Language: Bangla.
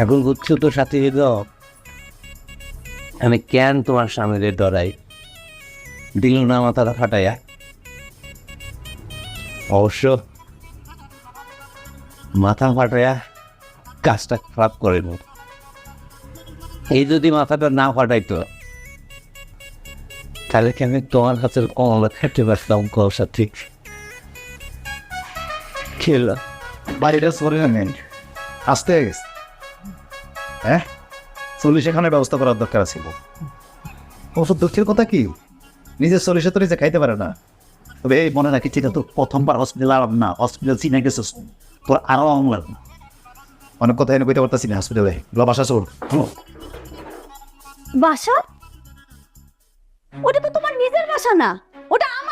এখন বুঝছো তো সাথী হৃদয় আমি কেন তোমার স্বামীরে ডরাই দিল না মাথাটা ফাটাইয়া অবশ্য মাথা ফাটাইয়া কাজটা খারাপ করেনি এই যদি মাথাটা না ফাটাইতো তাহলে কি আমি তোমার হাতের কমলা খেতে পারতাম কষা ঠিক খেলা বাড়িটা সরে নেন আসতে গেছে হ্যাঁ 40 এখানে ব্যবস্থা করার দরকার ছিল ওষুধ দুঃখের কথা কি নিজের 40 তো নিজে খাইতে পারে না তবে এই মনে রাখি ঠিক তো প্রথমবার হসপিটাল আর না হসপিটাল চিনে গেছিস তোর আরো আম লাগবে অনেক কথা এনে কইতে পারতাছি না হসপিটালে বাসা চল বাসা? ওটা তো তোমার নিজের বাসা না, ওটা